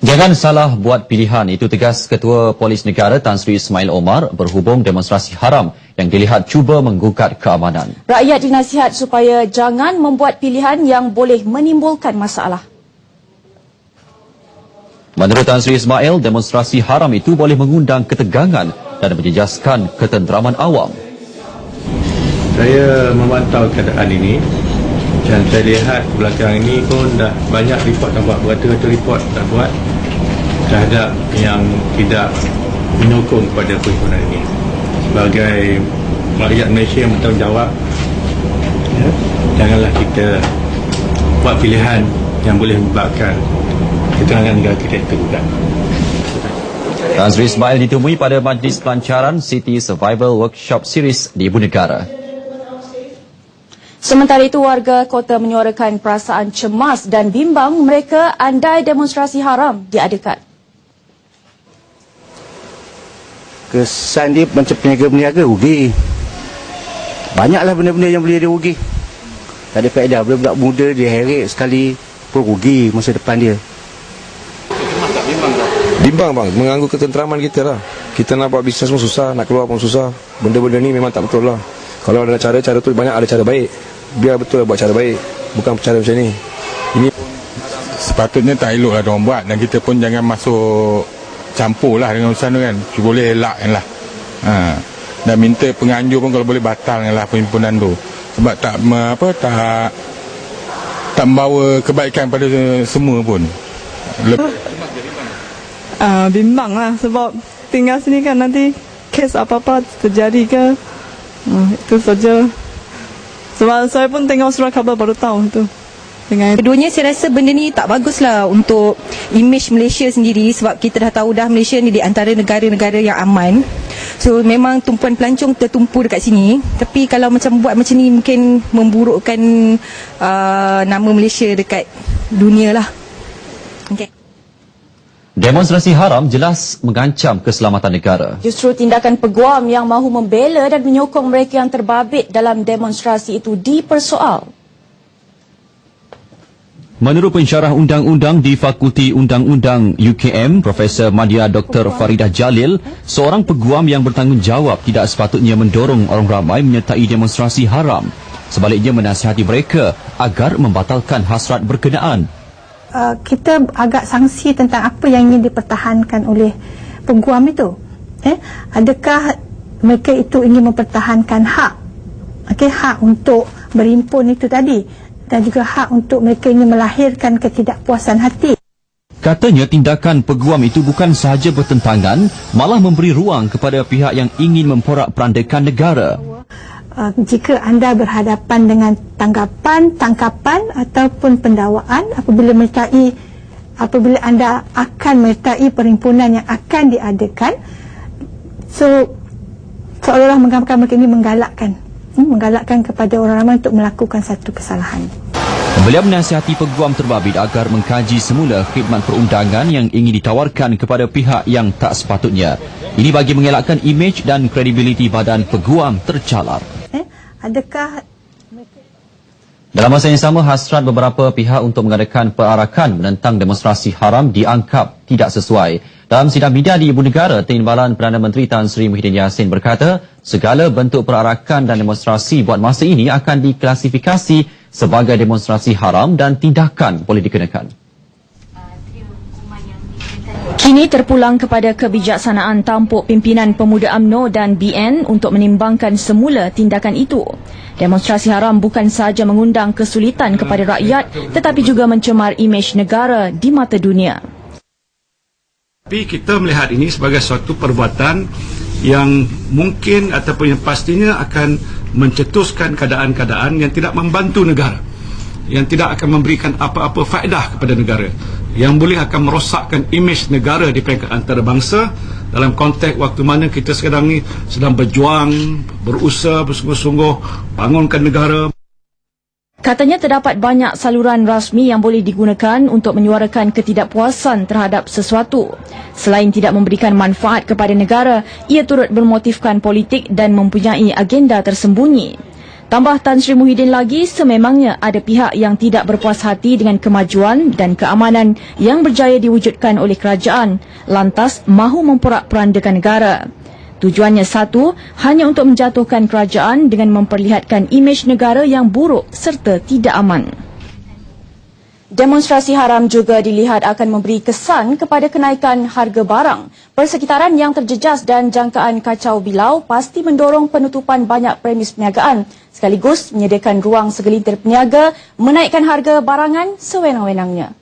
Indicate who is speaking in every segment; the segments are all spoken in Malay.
Speaker 1: Jangan salah buat pilihan, itu tegas Ketua Polis Negara Tan Sri Ismail Omar berhubung demonstrasi haram yang dilihat cuba menggugat keamanan.
Speaker 2: Rakyat dinasihat supaya jangan membuat pilihan yang boleh menimbulkan masalah.
Speaker 1: Menurut Tan Sri Ismail, demonstrasi haram itu boleh mengundang ketegangan dan menjejaskan ketenteraman awam.
Speaker 3: Saya memantau keadaan ini dan saya lihat belakang ini pun dah banyak report dah buat, beratus-ratus report dah buat terhadap yang tidak menyokong kepada perhimpunan ini. Sebagai rakyat Malaysia yang bertanggungjawab, janganlah kita buat pilihan yang boleh menyebabkan ketegangan negara kita tergugat.
Speaker 1: Tan Sri Ismail ditemui pada Majlis Pelancaran City Survival Workshop Series di Ibu Negara.
Speaker 2: Sementara itu, warga kota menyuarakan perasaan cemas dan bimbang mereka andai demonstrasi haram diadakan.
Speaker 4: Kesan dia macam peniaga-peniaga rugi. Banyaklah benda-benda yang boleh dia rugi. Tak ada faedah. Budak-budak muda dia heret sekali pun rugi masa depan dia.
Speaker 5: Bimbang bang, mengganggu ketenteraman kita lah. Kita nak buat bisnes pun susah, nak keluar pun susah. Benda-benda ni memang tak betul lah. Kalau ada cara tu banyak ada cara baik. Biar betul buat cara baik, bukan cara macam ni. Ini
Speaker 6: sepatutnya tak elok lah diorang buat, dan kita pun jangan masuk campur lah dengan urusan tu kan. Boleh elakkan lah. Dan minta penganjur pun kalau boleh batalkan lah perhimpunan tu. Sebab tak membawa kebaikan pada semua pun.
Speaker 7: Bimbang lah sebab tinggal sini kan nanti kes apa-apa terjadi ke. Itu saja. Sebab saya pun tengok surat khabar baru tahu itu.
Speaker 8: Keduanya saya rasa benda ni tak baguslah untuk imej Malaysia sendiri, sebab kita dah tahu dah Malaysia ni di antara negara-negara yang aman. So memang tumpuan pelancong tertumpu dekat sini. Tapi kalau macam buat macam ni mungkin memburukkan nama Malaysia dekat dunia lah. Okay.
Speaker 1: Demonstrasi haram jelas mengancam keselamatan negara.
Speaker 2: Justru tindakan peguam yang mahu membela dan menyokong mereka yang terbabit dalam demonstrasi itu dipersoal.
Speaker 1: Menurut pensyarah undang-undang di Fakulti Undang-Undang UKM, Profesor Madya Dr. Faridah Jalil, seorang peguam yang bertanggungjawab tidak sepatutnya mendorong orang ramai menyertai demonstrasi haram. Sebaliknya menasihati mereka agar membatalkan hasrat berkenaan.
Speaker 9: Kita agak sangsi tentang apa yang ingin dipertahankan oleh peguam itu. Adakah mereka itu ingin mempertahankan hak, hak untuk berhimpun itu tadi, dan juga hak untuk mereka ingin melahirkan ketidakpuasan hati.
Speaker 1: Katanya tindakan peguam itu bukan sahaja bertentangan, malah memberi ruang kepada pihak yang ingin memporak-perandakan negara.
Speaker 9: Jika anda berhadapan dengan tangkapan ataupun pendakwaan apabila anda akan menyertai perhimpunan yang akan diadakan, so seolah-olah menggambarkan mereka ini menggalakkan kepada orang ramai untuk melakukan satu kesalahan.
Speaker 1: Beliau menasihati peguam terbabit agar mengkaji semula khidmat perundangan yang ingin ditawarkan kepada pihak yang tak sepatutnya. Ini bagi mengelakkan imej dan kredibiliti badan peguam tercalar. Dalam masa yang sama, hasrat beberapa pihak untuk mengadakan perarakan menentang demonstrasi haram dianggap tidak sesuai. Dalam sidang media di Ibu Negara, Timbalan Perdana Menteri Tan Sri Muhyiddin Yassin berkata, segala bentuk perarakan dan demonstrasi buat masa ini akan diklasifikasi sebagai demonstrasi haram dan tindakan boleh dikenakan.
Speaker 2: Kini terpulang kepada kebijaksanaan tampuk pimpinan pemuda UMNO dan BN untuk menimbangkan semula tindakan itu. Demonstrasi haram bukan sahaja mengundang kesulitan kepada rakyat, tetapi juga mencemar imej negara di mata dunia.
Speaker 10: Tapi kita melihat ini sebagai suatu perbuatan yang mungkin ataupun yang pastinya akan mencetuskan keadaan-keadaan yang tidak membantu negara, yang tidak akan memberikan apa-apa faedah kepada negara, yang boleh akan merosakkan imej negara di peringkat antarabangsa dalam konteks waktu mana kita sekarang ni sedang berjuang, berusaha bersungguh-sungguh bangunkan negara.
Speaker 2: Katanya terdapat banyak saluran rasmi yang boleh digunakan untuk menyuarakan ketidakpuasan terhadap sesuatu. Selain tidak memberikan manfaat kepada negara, ia turut bermotifkan politik dan mempunyai agenda tersembunyi. Tambah Tan Sri Muhyiddin lagi, sememangnya ada pihak yang tidak berpuas hati dengan kemajuan dan keamanan yang berjaya diwujudkan oleh kerajaan, lantas mahu memporak-porandakan negara. Tujuannya satu, hanya untuk menjatuhkan kerajaan dengan memperlihatkan imej negara yang buruk serta tidak aman. Demonstrasi haram juga dilihat akan memberi kesan kepada kenaikan harga barang. Persekitaran yang terjejas dan jangkaan kacau bilau pasti mendorong penutupan banyak premis perniagaan sekaligus menyediakan ruang segelintir peniaga menaikkan harga barangan sewenang-wenangnya.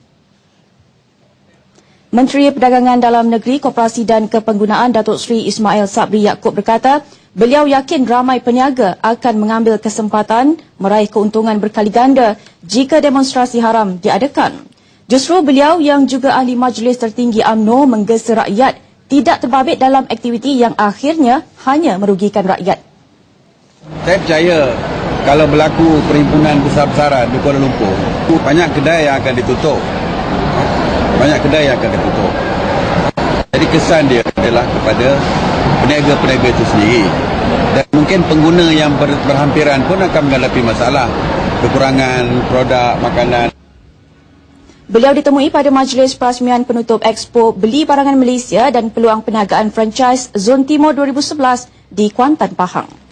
Speaker 2: Menteri Perdagangan Dalam Negeri, Koperasi dan Kepenggunaan Datuk Seri Ismail Sabri Yaakob berkata, beliau yakin ramai peniaga akan mengambil kesempatan meraih keuntungan berkali ganda jika demonstrasi haram diadakan. Justru beliau yang juga ahli Majlis Tertinggi UMNO menggesa rakyat tidak terbabit dalam aktiviti yang akhirnya hanya merugikan rakyat.
Speaker 11: Saya percaya kalau berlaku perhimpunan besar-besaran di Kuala Lumpur, banyak kedai yang akan ditutup. Jadi kesan dia adalah kepada peniaga-peniaga itu sendiri. Dan mungkin pengguna yang berhampiran pun akan menghadapi masalah kekurangan produk makanan.
Speaker 2: Beliau ditemui pada majlis perasmian penutup Expo Beli Barangan Malaysia dan Peluang Perniagaan Franchise Zon Timur 2011 di Kuantan, Pahang.